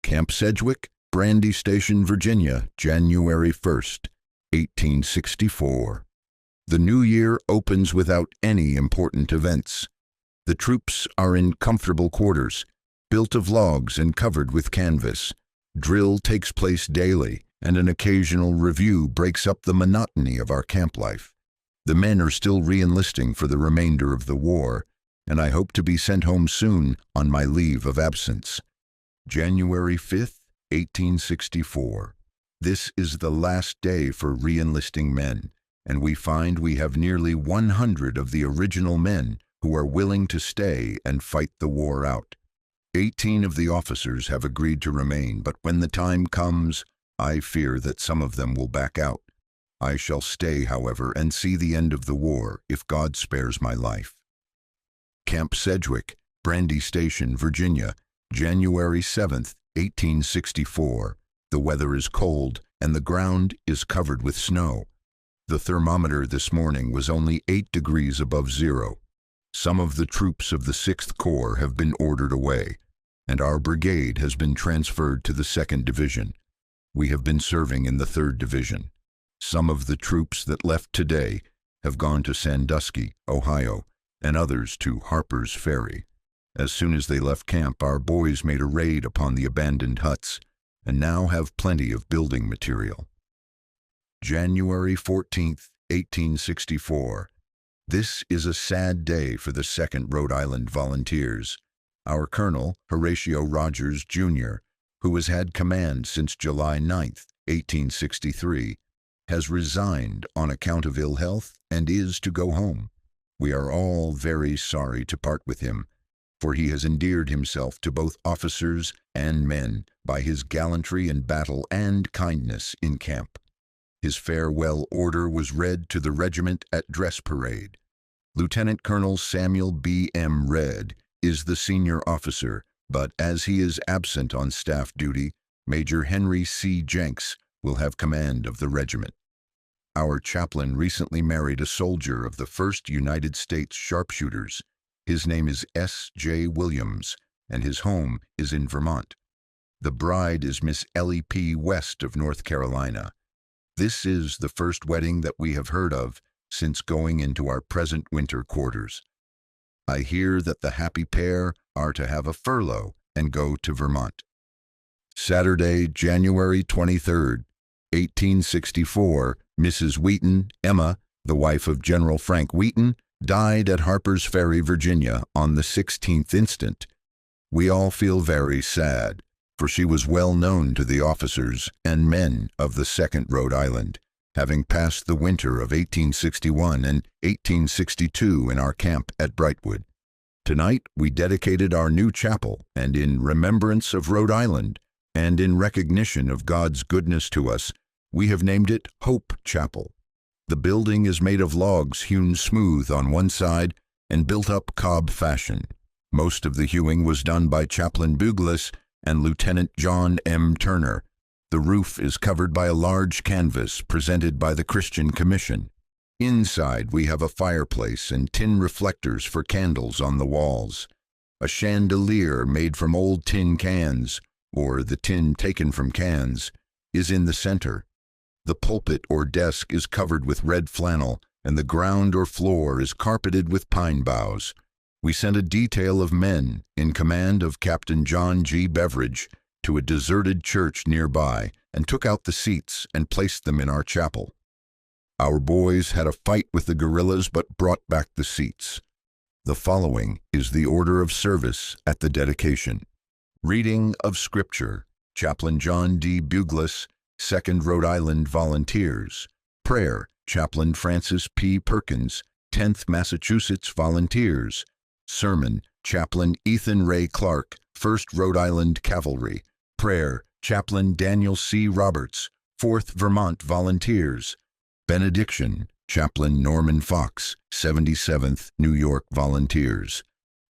Camp Sedgwick, Brandy Station, Virginia, January 1st, 1864. The new year opens without any important events. The troops are in comfortable quarters, built of logs and covered with canvas. Drill takes place daily, and an occasional review breaks up the monotony of our camp life. The men are still re-enlisting for the remainder of the war, and I hope to be sent home soon on my leave of absence. January 5th, 1864. This is the last day for re-enlisting men, and we find we have nearly 100 of the original men who are willing to stay and fight the war out. 18 of the officers have agreed to remain, but when the time comes, I fear that some of them will back out. I shall stay, however, and see the end of the war if God spares my life. Camp Sedgwick, Brandy Station, Virginia, January 7th, 1864. The weather is cold and the ground is covered with snow. The thermometer this morning was only 8 degrees above zero. Some of the troops of the 6th Corps have been ordered away, and our brigade has been transferred to the 2nd Division. We have been serving in the 3rd Division. Some of the troops that left today have gone to Sandusky, Ohio, and others to Harper's Ferry. As soon as they left camp, our boys made a raid upon the abandoned huts, and now have plenty of building material. January 14th, 1864. This is a sad day for the 2nd Rhode Island Volunteers. Our Colonel, Horatio Rogers, Jr., who has had command since July 9th, 1863, has resigned on account of ill health and is to go home. We are all very sorry to part with him, for he has endeared himself to both officers and men by his gallantry in battle and kindness in camp. His farewell order was read to the regiment at dress parade. Lieutenant Colonel Samuel B. M. Redd is the senior officer, but as he is absent on staff duty, Major Henry C. Jenks will have command of the regiment. Our chaplain recently married a soldier of the 1st United States Sharpshooters. His name is S. J. Williams, and his home is in Vermont. The bride is Miss Ellie P. West of North Carolina. This is the first wedding that we have heard of since going into our present winter quarters. I hear that the happy pair are to have a furlough and go to Vermont. Saturday, January 23rd, 1864, Mrs. Wheaton, Emma, the wife of General Frank Wheaton, died at Harper's Ferry, Virginia, on the 16th instant. We all feel very sad, for she was well known to the officers and men of the 2nd Rhode Island, having passed the winter of 1861 and 1862 in our camp at Brightwood. Tonight we dedicated our new chapel, and in remembrance of Rhode Island, and in recognition of God's goodness to us, we have named it Hope Chapel. The building is made of logs hewn smooth on one side and built up cob fashion. Most of the hewing was done by Chaplain Buglas and Lieutenant John M. Turner. The roof is covered by a large canvas presented by the Christian Commission. Inside we have a fireplace and tin reflectors for candles on the walls. A chandelier made from old tin cans, or the tin taken from cans, is in the center. The pulpit or desk is covered with red flannel, and the ground or floor is carpeted with pine boughs. We sent a detail of men in command of Captain John G. Beveridge to a deserted church nearby and took out the seats and placed them in our chapel. Our boys had a fight with the guerrillas but brought back the seats. The following is the order of service at the dedication. Reading of Scripture, Chaplain John D. Buglas, 2nd Rhode Island Volunteers. Prayer, Chaplain Francis P. Perkins, 10th Massachusetts Volunteers. Sermon, Chaplain Ethan Ray Clark, 1st Rhode Island Cavalry. Prayer, Chaplain Daniel C. Roberts, 4th Vermont Volunteers. Benediction, Chaplain Norman Fox, 77th New York Volunteers.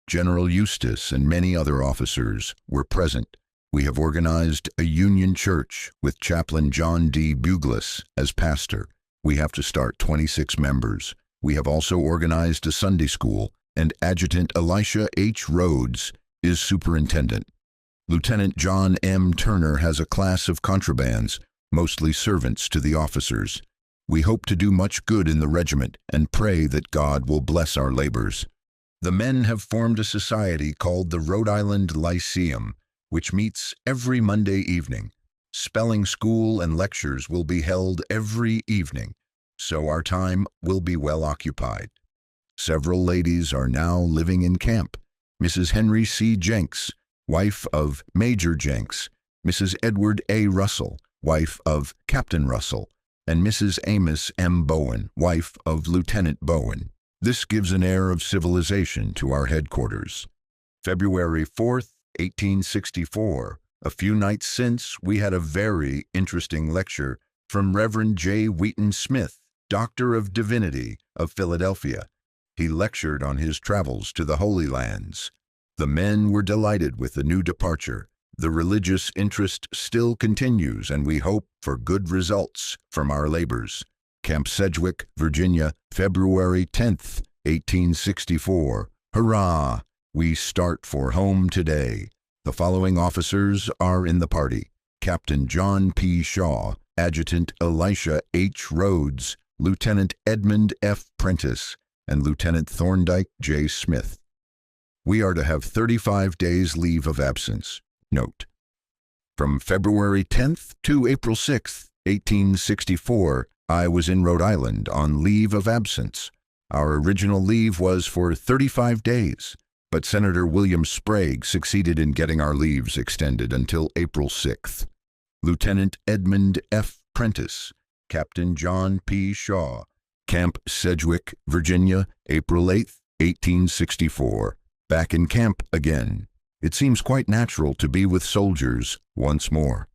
General Eustis and many other officers were present. We have organized a Union Church with Chaplain John D. Buglas as pastor. We have to start 26 members. We have also organized a Sunday school, and Adjutant Elisha H. Rhodes is superintendent. Lieutenant John M. Turner has a class of contrabands, mostly servants to the officers. We hope to do much good in the regiment and pray that God will bless our labors. The men have formed a society called the Rhode Island Lyceum, which meets every Monday evening. Spelling school and lectures will be held every evening, so our time will be well occupied. Several ladies are now living in camp. Mrs. Henry C. Jenks, wife of Major Jenks, Mrs. Edward A. Russell, wife of Captain Russell, and Mrs. Amos M. Bowen, wife of Lieutenant Bowen. This gives an air of civilization to our headquarters. February 4th, 1864. A few nights since, we had a very interesting lecture from Reverend J. Wheaton Smith, Doctor of Divinity of Philadelphia. He lectured on his travels to the Holy Lands. The men were delighted with the new departure. The religious interest still continues, and we hope for good results from our labors. Camp Sedgwick, Virginia, February 10th, 1864. Hurrah! We start for home today. The following officers are in the party: Captain John P. Shaw, Adjutant Elisha H. Rhodes, Lieutenant Edmund F. Prentice, and Lieutenant Thorndike J. Smith. We are to have 35 days leave of absence. Note: from February 10th to April 6th, 1864, I was in Rhode Island on leave of absence. Our original leave was for 35 days, but Senator William Sprague succeeded in getting our leaves extended until April 6th. Lieutenant Edmund F. Prentice, Captain John P. Shaw, Camp Sedgwick, Virginia, April 8th, 1864. Back in camp again. It seems quite natural to be with soldiers once more.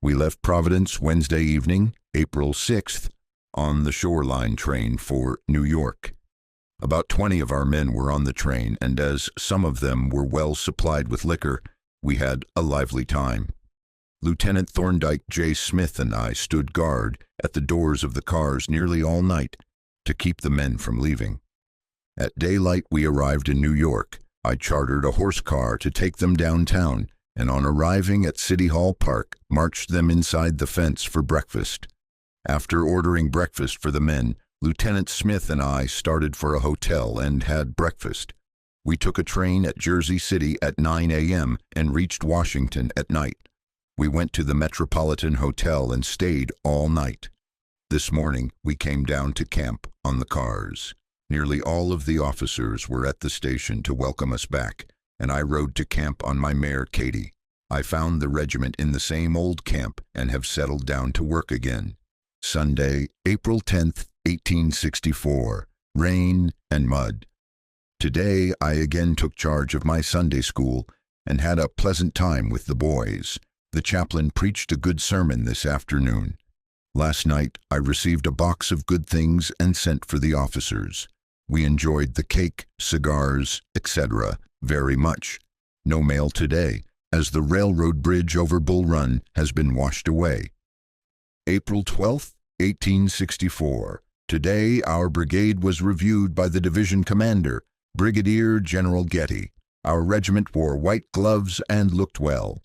We left Providence Wednesday evening, April 6th, on the shoreline train for New York. About 20 of our men were on the train, and as some of them were well supplied with liquor, we had a lively time. Lieutenant Thorndike J. Smith and I stood guard at the doors of the cars nearly all night to keep the men from leaving. At daylight we arrived in New York. I chartered a horse car to take them downtown, and on arriving at City Hall Park, marched them inside the fence for breakfast. After ordering breakfast for the men, Lieutenant Smith and I started for a hotel and had breakfast. We took a train at Jersey City at 9 a.m. and reached Washington at night. We went to the Metropolitan Hotel and stayed all night. This morning, we came down to camp on the cars. Nearly all of the officers were at the station to welcome us back, and I rode to camp on my mare Katie. I found the regiment in the same old camp and have settled down to work again. Sunday, April 10th, 1864. Rain and mud. Today, I again took charge of my Sunday school and had a pleasant time with the boys. The chaplain preached a good sermon this afternoon. Last night, I received a box of good things and sent for the officers. We enjoyed the cake, cigars, etc. very much. No mail today, as the railroad bridge over Bull Run has been washed away. April 12th, 1864. Today, our brigade was reviewed by the division commander, Brigadier General Getty. Our regiment wore white gloves and looked well.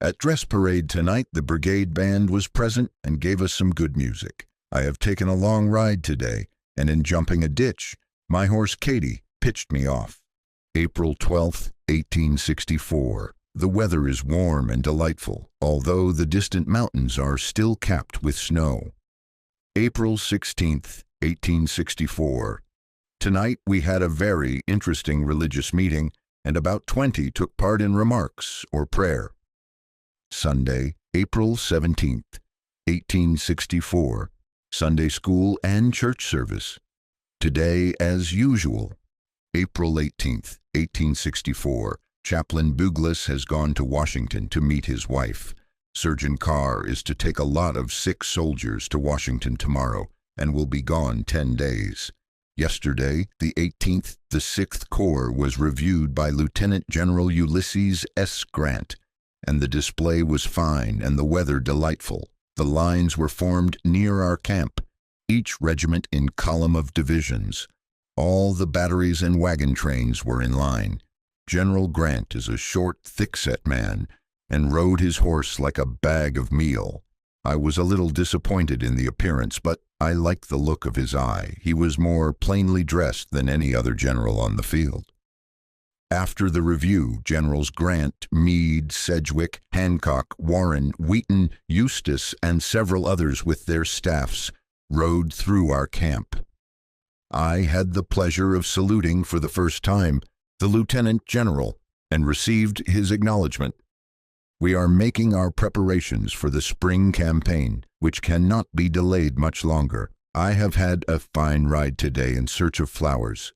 At dress parade tonight, the brigade band was present and gave us some good music. I have taken a long ride today, and in jumping a ditch, my horse Katie pitched me off. April 12th, 1864. The weather is warm and delightful, although the distant mountains are still capped with snow. April 16th, 1864. Tonight we had a very interesting religious meeting, and about 20 took part in remarks or prayer. Sunday, April 17th, 1864. Sunday school and church service. Today, as usual. April 18th, 1864. Chaplain Buglas has gone to Washington to meet his wife. Surgeon Carr is to take a lot of sick soldiers to Washington tomorrow and will be gone 10 days. Yesterday, the 18th, the 6th Corps was reviewed by Lieutenant General Ulysses S. Grant, and the display was fine and the weather delightful. The lines were formed near our camp, each regiment in column of divisions. All the batteries and wagon trains were in line. General Grant is a short, thick-set man, and rode his horse like a bag of meal. I was a little disappointed in the appearance, but I liked the look of his eye. He was more plainly dressed than any other general on the field. After the review, Generals Grant, Meade, Sedgwick, Hancock, Warren, Wheaton, Eustis, and several others with their staffs rode through our camp. I had the pleasure of saluting for the first time the Lieutenant General and received his acknowledgment. We are making our preparations for the spring campaign, which cannot be delayed much longer. I have had a fine ride today in search of flowers.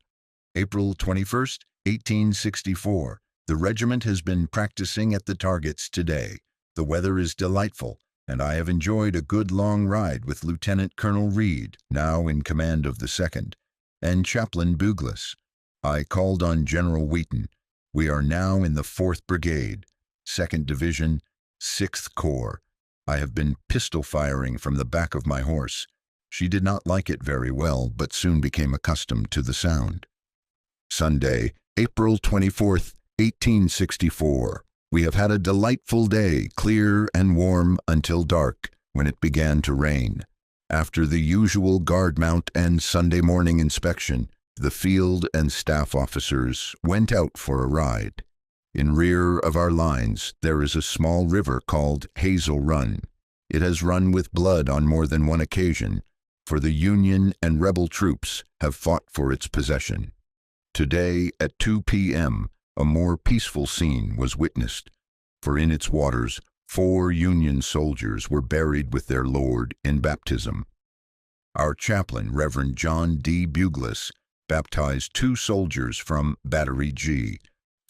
April 21st, 1864. The regiment has been practicing at the targets today. The weather is delightful, and I have enjoyed a good long ride with Lieutenant Colonel Reed, now in command of the 2nd, and Chaplain Buglas. I called on General Wheaton. We are now in the 4th Brigade, 2nd Division, 6th Corps. I have been pistol firing from the back of my horse. She did not like it very well, but soon became accustomed to the sound. Sunday, April 24th, 1864. We have had a delightful day, clear and warm until dark, when it began to rain. After the usual guard mount and Sunday morning inspection, the field and staff officers went out for a ride. In rear of our lines, there is a small river called Hazel Run. It has run with blood on more than one occasion, for the Union and rebel troops have fought for its possession. Today, at 2 p.m., a more peaceful scene was witnessed, for in its waters 4 Union soldiers were buried with their Lord in baptism. Our chaplain, Reverend John D. Buglas, baptized 2 soldiers from Battery G,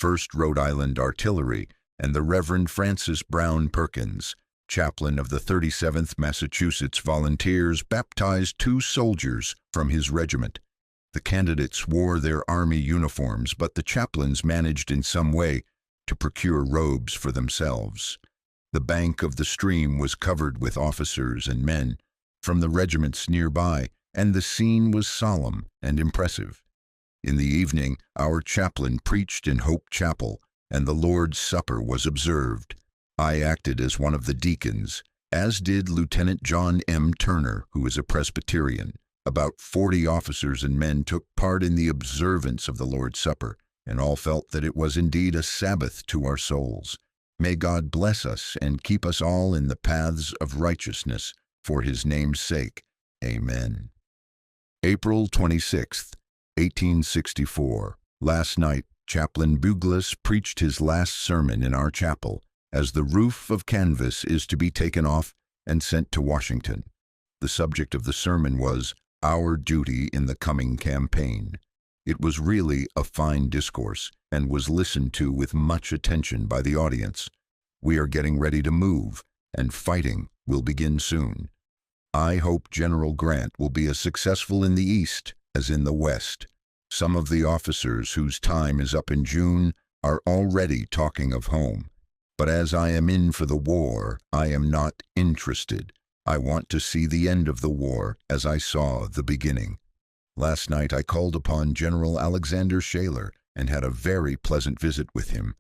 1st Rhode Island Artillery, and the Reverend Francis Brown Perkins, chaplain of the 37th Massachusetts Volunteers, baptized 2 soldiers from his regiment. The candidates wore their army uniforms, but the chaplains managed in some way to procure robes for themselves. The bank of the stream was covered with officers and men from the regiments nearby, and the scene was solemn and impressive. In the evening, our chaplain preached in Hope Chapel, and the Lord's Supper was observed. I acted as one of the deacons, as did Lieutenant John M. Turner, who is a Presbyterian. About 40 officers and men took part in the observance of the Lord's Supper, and all felt that it was indeed a Sabbath to our souls. May God bless us and keep us all in the paths of righteousness, for his name's sake. Amen. April 26th, 1864. Last night, Chaplain Buglas preached his last sermon in our chapel, as the roof of canvas is to be taken off and sent to Washington. The subject of the sermon was our duty in the coming campaign. It was really a fine discourse and was listened to with much attention by the audience. We are getting ready to move, and fighting will begin soon. I hope General Grant will be as successful in the East as in the West. Some of the officers whose time is up in June are already talking of home. But as I am in for the war, I am not interested. I want to see the end of the war as I saw the beginning. Last night I called upon General Alexander Shaler and had a very pleasant visit with him.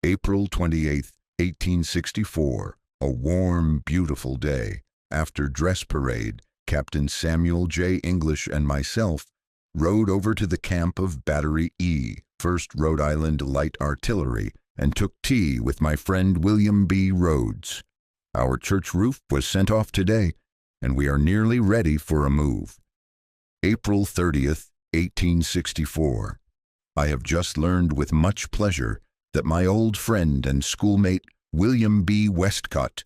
April 28, 1864, a warm, beautiful day. After dress parade, Captain Samuel J. English and myself rode over to the camp of Battery E, 1st Rhode Island Light Artillery, and took tea with my friend William B. Rhodes. Our church roof was sent off today, and we are nearly ready for a move. April 30th, 1864. I have just learned with much pleasure that my old friend and schoolmate William B. Westcott,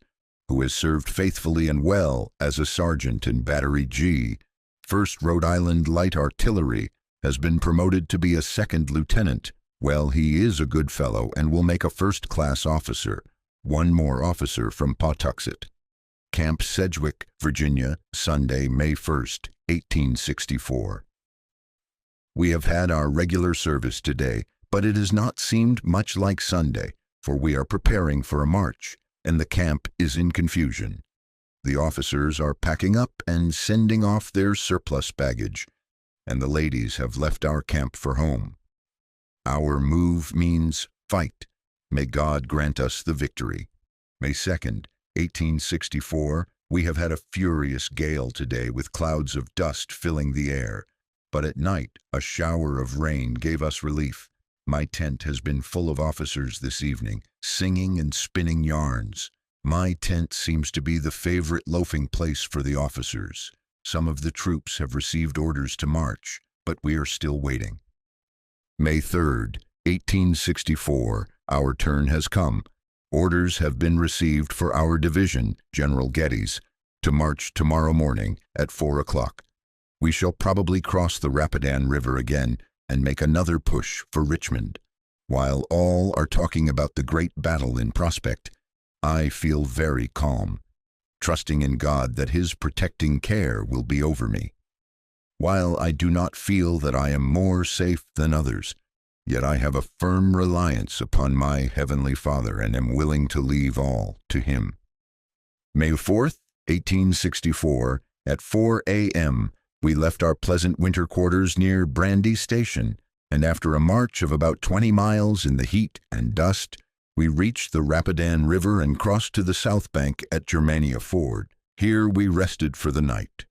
who has served faithfully and well as a sergeant in Battery G, 1st Rhode Island Light Artillery, has been promoted to be a 2nd lieutenant. Well, he is a good fellow and will make a first-class officer. One more officer from Pawtuxet. Camp Sedgwick, Virginia, Sunday, May 1st, 1864. We have had our regular service today, but it has not seemed much like Sunday, for we are preparing for a march, and the camp is in confusion. The officers are packing up and sending off their surplus baggage, and the ladies have left our camp for home. Our move means fight. May God grant us the victory. May 2nd, 1864, we have had a furious gale today with clouds of dust filling the air, but at night a shower of rain gave us relief. My tent has been full of officers this evening, singing and spinning yarns. My tent seems to be the favorite loafing place for the officers. Some of the troops have received orders to march, but we are still waiting. May 3rd, 1864, our turn has come. Orders have been received for our division, General Getty's, to march tomorrow morning at 4 o'clock. We shall probably cross the Rapidan River again and make another push for Richmond. While all are talking about the great battle in prospect, I feel very calm, trusting in God that His protecting care will be over me. While I do not feel that I am more safe than others, yet I have a firm reliance upon my Heavenly Father and am willing to leave all to Him. May 4th, 1864, at 4 a.m., we left our pleasant winter quarters near Brandy Station, and after a march of about 20 miles in the heat and dust, we reached the Rapidan River and crossed to the south bank at Germania Ford. Here we rested for the night.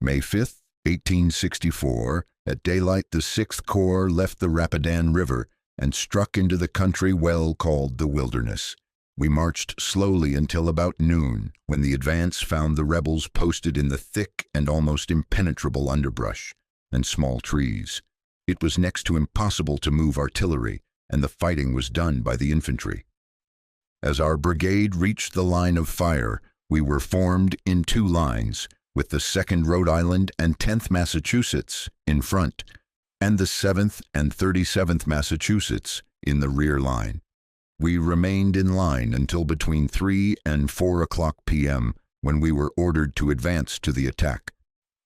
May 5th, 1864, at daylight the 6th Corps left the Rapidan River and struck into the country well called the Wilderness. We marched slowly until about noon, when the advance found the rebels posted in the thick and almost impenetrable underbrush and small trees. It was next to impossible to move artillery, and the fighting was done by the infantry. As our brigade reached the line of fire, we were formed in two lines, with the 2nd Rhode Island and 10th Massachusetts in front, and the 7th and 37th Massachusetts in the rear line. We remained in line until between 3 and 4 o'clock p.m., when we were ordered to advance to the attack.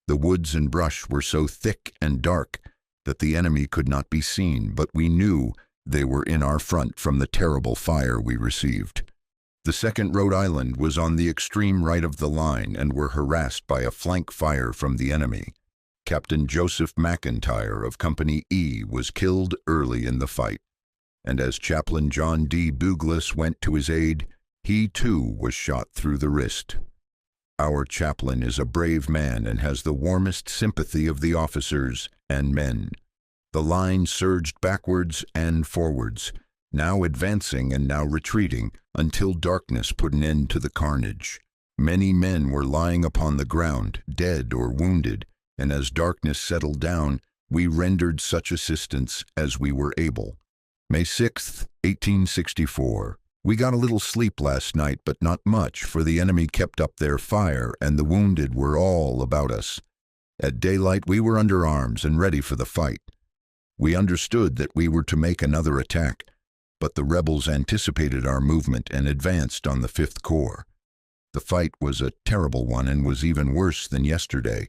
The woods and brush were so thick and dark that the enemy could not be seen, but we knew they were in our front from the terrible fire we received. The 2nd Rhode Island was on the extreme right of the line and were harassed by a flank fire from the enemy. Captain Joseph McIntyre of Company E was killed early in the fight, and as Chaplain John D. Buglas went to his aid, he too was shot through the wrist. Our chaplain is a brave man and has the warmest sympathy of the officers and men. The line surged backwards and forwards, now advancing and now retreating, until darkness put an end to the carnage. Many men were lying upon the ground, dead or wounded, and as darkness settled down, we rendered such assistance as we were able. May 6th, 1864. We got a little sleep last night, but not much, for the enemy kept up their fire, and the wounded were all about us. At daylight we were under arms and ready for the fight. We understood that we were to make another attack, but the rebels anticipated our movement and advanced on the 5th Corps. The fight was a terrible one and was even worse than yesterday.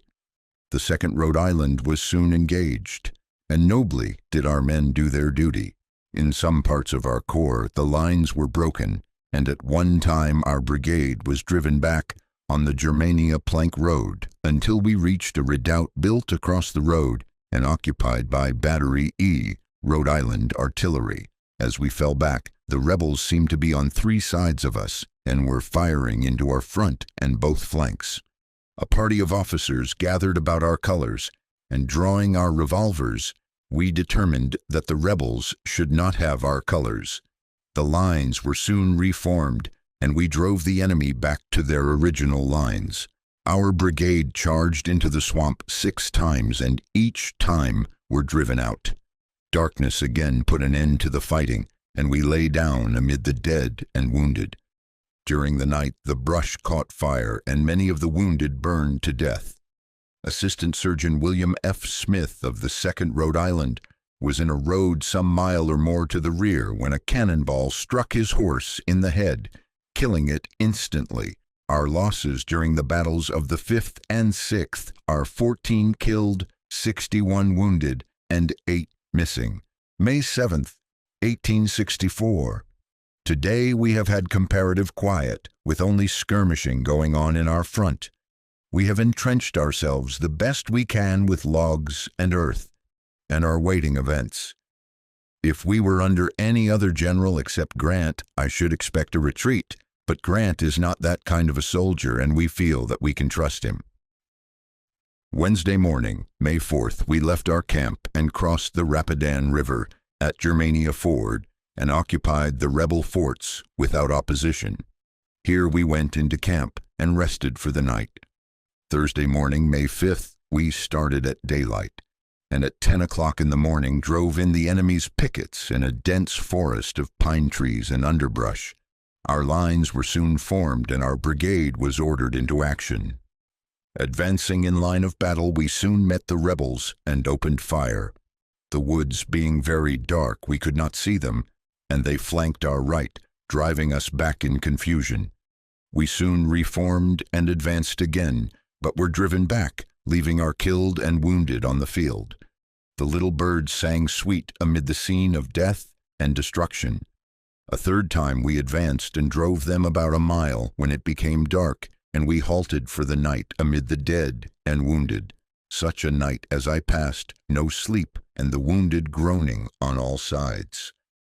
The 2nd Rhode Island was soon engaged, and nobly did our men do their duty. In some parts of our corps the lines were broken, and at one time our brigade was driven back on the Germania Plank Road until we reached a redoubt built across the road and occupied by Battery E, Rhode Island Artillery. As we fell back, the rebels seemed to be on three sides of us and were firing into our front and both flanks. A party of officers gathered about our colors, and drawing our revolvers, we determined that the rebels should not have our colors. The lines were soon reformed, and we drove the enemy back to their original lines. Our brigade charged into the swamp 6 times, and each time were driven out. Darkness again put an end to the fighting, and we lay down amid the dead and wounded. During the night the brush caught fire, and many of the wounded burned to death. Assistant Surgeon William F. Smith of the 2nd Rhode Island was in a road some mile or more to the rear when a cannonball struck his horse in the head, killing it instantly. Our losses during the battles of the 5th and 6th are 14 killed, 61 wounded, and 8 missing. May 7th, 1864. Today we have had comparative quiet, with only skirmishing going on in our front. We have entrenched ourselves the best we can with logs and earth, and are waiting events. If we were under any other general except Grant, I should expect a retreat, but Grant is not that kind of a soldier, and we feel that we can trust him. Wednesday morning, May 4th, we left our camp and crossed the Rapidan River at Germania Ford and occupied the rebel forts without opposition. Here we went into camp and rested for the night. Thursday morning, May 5th, we started at daylight, and at 10 o'clock in the morning drove in the enemy's pickets in a dense forest of pine trees and underbrush. Our lines were soon formed, and our brigade was ordered into action. Advancing in line of battle, we soon met the rebels and opened fire. The woods being very dark, we could not see them, and they flanked our right, driving us back in confusion. We soon reformed and advanced again, but were driven back, leaving our killed and wounded on the field. The little birds sang sweet amid the scene of death and destruction. A third time we advanced and drove them about a mile when it became dark, and we halted for the night amid the dead and wounded. Such a night as I passed, no sleep, and the wounded groaning on all sides.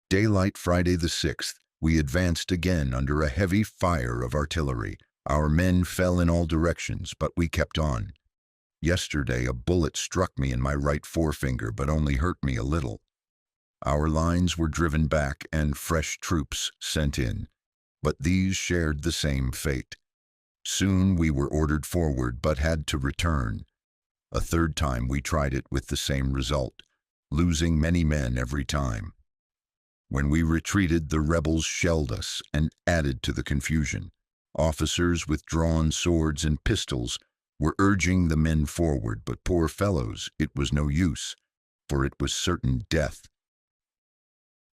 Daylight Friday the 6th, we advanced again under a heavy fire of artillery. Our men fell in all directions, but we kept on. Yesterday a bullet struck me in my right forefinger, but only hurt me a little. Our lines were driven back and fresh troops sent in, but these shared the same fate. Soon we were ordered forward, but had to return. A third time we tried it with the same result, losing many men every time. When we retreated, the rebels shelled us and added to the confusion. Officers with drawn swords and pistols were urging the men forward, but poor fellows, it was no use, for it was certain death.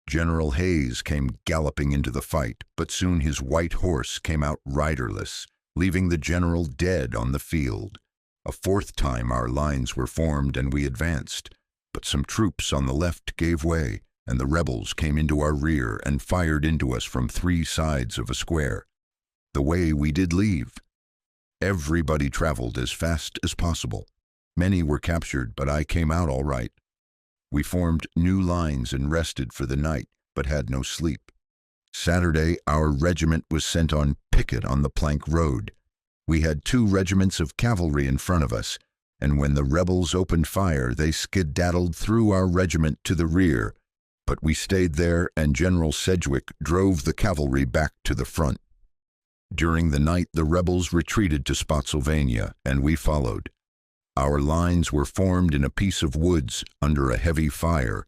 General Hayes came galloping into the fight, but soon his white horse came out riderless, leaving the general dead on the field. A fourth time our lines were formed and we advanced, but some troops on the left gave way, and the rebels came into our rear and fired into us from 3 sides of a square. The way we did leave. Everybody traveled as fast as possible. Many were captured, but I came out all right. We formed new lines and rested for the night, but had no sleep. Saturday, our regiment was sent on picket on the plank road. We had 2 regiments of cavalry in front of us, and when the rebels opened fire, they skedaddled through our regiment to the rear, but we stayed there, and General Sedgwick drove the cavalry back to the front. During the night, the rebels retreated to Spotsylvania, and we followed. Our lines were formed in a piece of woods under a heavy fire.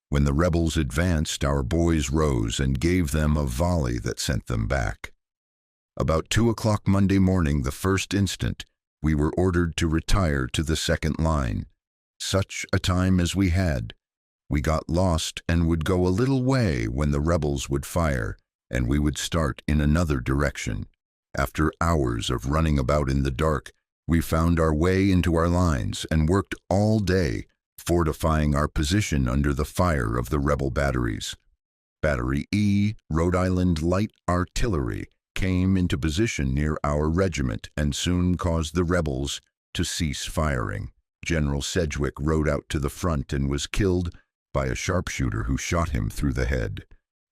When the rebels advanced, our boys rose and gave them a volley that sent them back. About 2 o'clock Monday morning, the 1st instant, we were ordered to retire to the second line. Such a time as we had. We got lost and would go a little way when the rebels would fire, and we would start in another direction. After hours of running about in the dark, we found our way into our lines and worked all day, fortifying our position under the fire of the rebel batteries. Battery E, Rhode Island Light Artillery, came into position near our regiment and soon caused the rebels to cease firing. General Sedgwick rode out to the front and was killed by a sharpshooter who shot him through the head.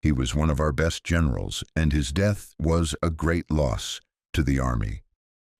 He was one of our best generals, and his death was a great loss to the Army.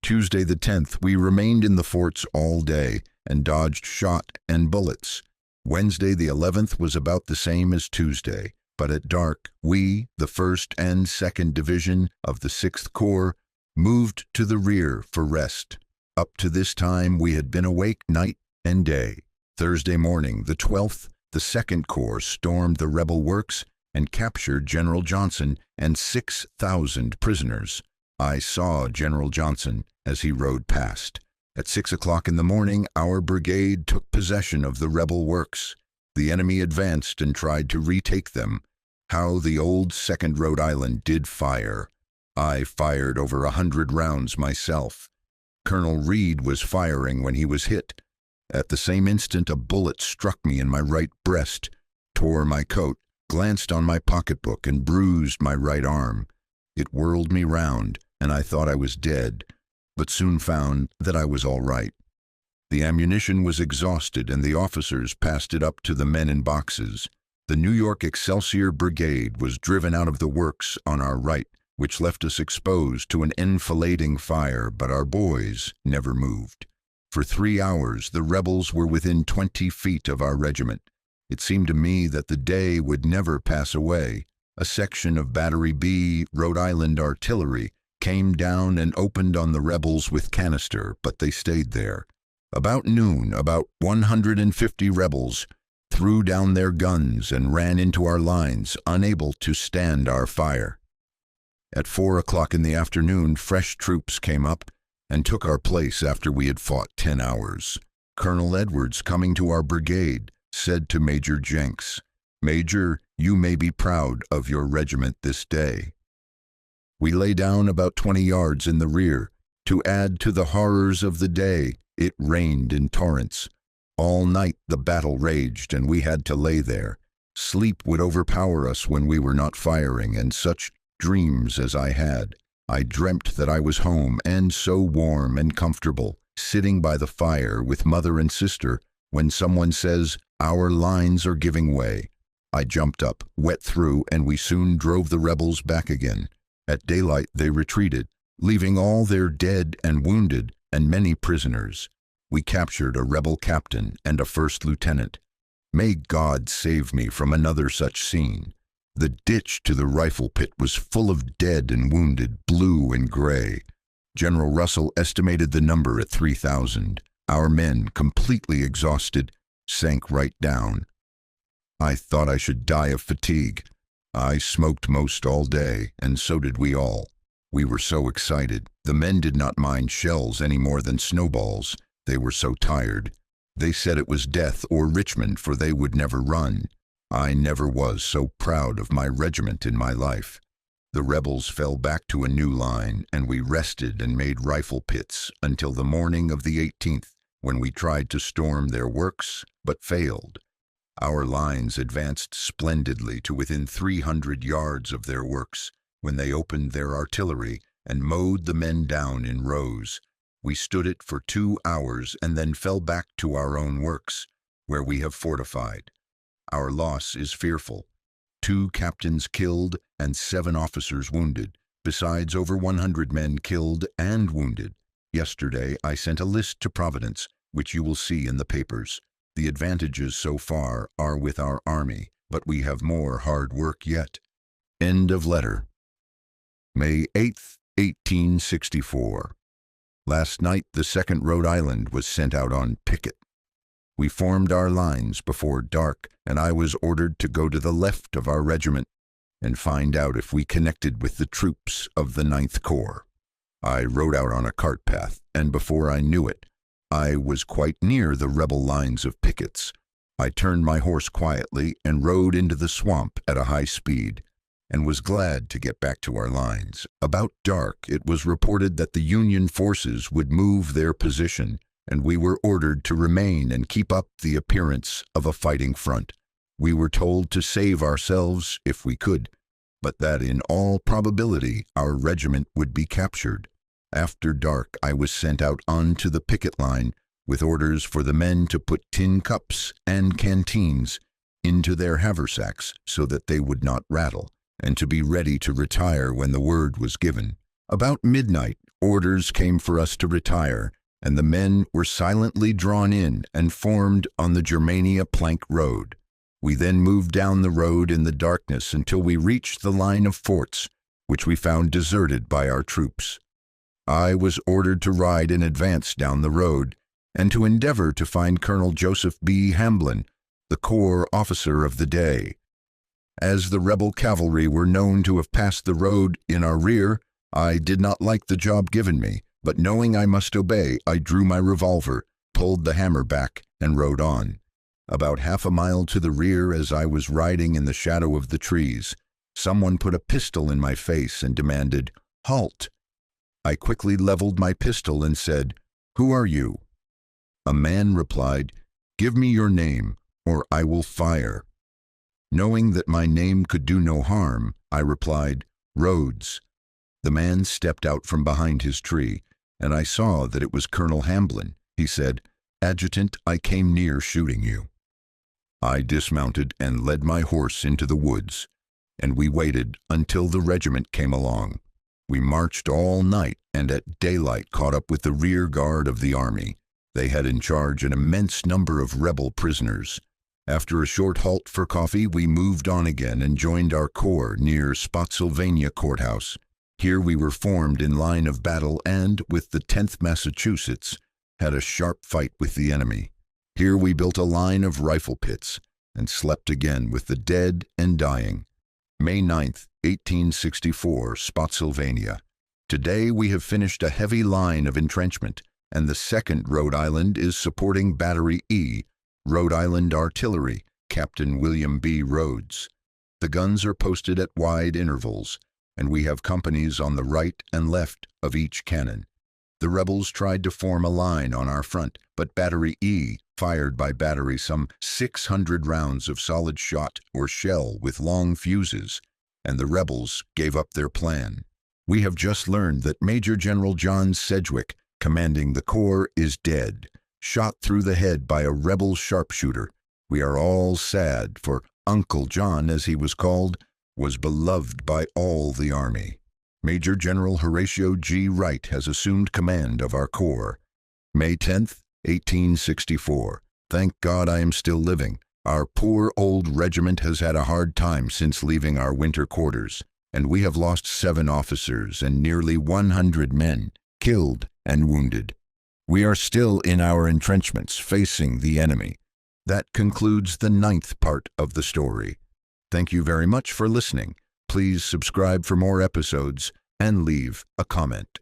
Tuesday the 10th, we remained in the forts all day and dodged shot and bullets. Wednesday the 11th was about the same as Tuesday, but at dark, we, the 1st and 2nd Division of the 6th Corps, moved to the rear for rest. Up to this time, we had been awake night and day. Thursday morning, the 12th, the 2nd Corps stormed the rebel works and captured General Johnson and 6,000 prisoners. I saw General Johnson as he rode past. At 6 o'clock in the morning, our brigade took possession of the rebel works. The enemy advanced and tried to retake them. How the old 2nd Rhode Island did fire. I fired over 100 rounds myself. Colonel Reed was firing when he was hit. At the same instant, a bullet struck me in my right breast, tore my coat, glanced on my pocketbook, and bruised my right arm. It whirled me round, and I thought I was dead, but soon found that I was all right. The ammunition was exhausted, and the officers passed it up to the men in boxes. The New York Excelsior Brigade was driven out of the works on our right, which left us exposed to an enfilading fire, but our boys never moved. For 3 hours, the rebels were within 20 feet of our regiment. It seemed to me that the day would never pass away. A section of Battery B, Rhode Island Artillery, came down and opened on the rebels with canister, but they stayed there. About noon, about 150 rebels threw down their guns and ran into our lines, unable to stand our fire. At 4 o'clock in the afternoon, fresh troops came up and took our place after we had fought 10 hours. Colonel Edwards, coming to our brigade, said to Major Jenks, "Major, you may be proud of your regiment this day." We lay down about 20 yards in the rear. To add to the horrors of the day, it rained in torrents. All night the battle raged, and we had to lay there. Sleep would overpower us when we were not firing, and such dreams as I had. I dreamt that I was home, and so warm and comfortable, sitting by the fire with mother and sister, when someone says, "Our lines are giving way." I jumped up, wet through, and we soon drove the rebels back again. At daylight they retreated, leaving all their dead and wounded, and many prisoners. We captured a rebel captain and a first lieutenant. May God save me from another such scene. The ditch to the rifle pit was full of dead and wounded, blue and gray. General Russell estimated the number at 3,000. Our men, completely exhausted, sank right down. I thought I should die of fatigue. I smoked most all day, and so did we all. We were so excited. The men did not mind shells any more than snowballs. They were so tired. They said it was death or Richmond, for they would never run. I never was so proud of my regiment in my life. The rebels fell back to a new line, and we rested and made rifle pits until the morning of the 18th, when we tried to storm their works, but failed. Our lines advanced splendidly to within 300 yards of their works, when they opened their artillery and mowed the men down in rows. We stood it for 2 hours and then fell back to our own works, where we have fortified. Our loss is fearful. 2 captains killed and 7 officers wounded, besides over 100 men killed and wounded. Yesterday I sent a list to Providence, which you will see in the papers. The advantages so far are with our army, but we have more hard work yet. End of letter. May 8th, 1864. Last night the 2nd Rhode Island was sent out on picket. We formed our lines before dark, and I was ordered to go to the left of our regiment and find out if we connected with the troops of the 9th Corps. I rode out on a cart path, and before I knew it, I was quite near the rebel lines of pickets. I turned my horse quietly and rode into the swamp at a high speed, and was glad to get back to our lines. About dark, it was reported that the Union forces would move their position, and we were ordered to remain and keep up the appearance of a fighting front. We were told to save ourselves if we could, but that in all probability our regiment would be captured. After dark, I was sent out onto the picket line with orders for the men to put tin cups and canteens into their haversacks so that they would not rattle, and to be ready to retire when the word was given. About midnight, orders came for us to retire, and the men were silently drawn in and formed on the Germania Plank Road. We then moved down the road in the darkness until we reached the line of forts, which we found deserted by our troops. I was ordered to ride in advance down the road and to endeavor to find Colonel Joseph B. Hamblin, the corps officer of the day. As the rebel cavalry were known to have passed the road in our rear, I did not like the job given me, but knowing I must obey, I drew my revolver, pulled the hammer back, and rode on. About half a mile to the rear, as I was riding in the shadow of the trees, someone put a pistol in my face and demanded, "Halt!" I quickly leveled my pistol and said, "Who are you?" A man replied, "Give me your name, or I will fire." Knowing that my name could do no harm, I replied, "Rhodes." The man stepped out from behind his tree, and I saw that it was Colonel Hamblin. He said, "Adjutant, I came near shooting you." I dismounted and led my horse into the woods, and we waited until the regiment came along. We marched all night and at daylight caught up with the rear guard of the army. They had in charge an immense number of rebel prisoners. After a short halt for coffee, we moved on again and joined our corps near Spotsylvania Courthouse. Here we were formed in line of battle and, with the 10th Massachusetts, had a sharp fight with the enemy. Here we built a line of rifle pits and slept again with the dead and dying. May 9th, 1864, Spotsylvania. Today we have finished a heavy line of entrenchment, and the 2nd Rhode Island is supporting Battery E, Rhode Island Artillery, Captain William B. Rhodes. The guns are posted at wide intervals, and we have companies on the right and left of each cannon. The rebels tried to form a line on our front, but Battery E fired by battery some 600 rounds of solid shot or shell with long fuses, and the rebels gave up their plan. We have just learned that Major General John Sedgwick, commanding the corps, is dead, shot through the head by a rebel sharpshooter. We are all sad, for Uncle John, as he was called, was beloved by all the army. Major General Horatio G. Wright has assumed command of our corps. May 10th, 1864. Thank God I am still living. Our poor old regiment has had a hard time since leaving our winter quarters, and we have lost 7 officers and nearly 100 men, killed and wounded. We are still in our entrenchments facing the enemy. That concludes the 9th part of the story. Thank you very much for listening. Please subscribe for more episodes and leave a comment.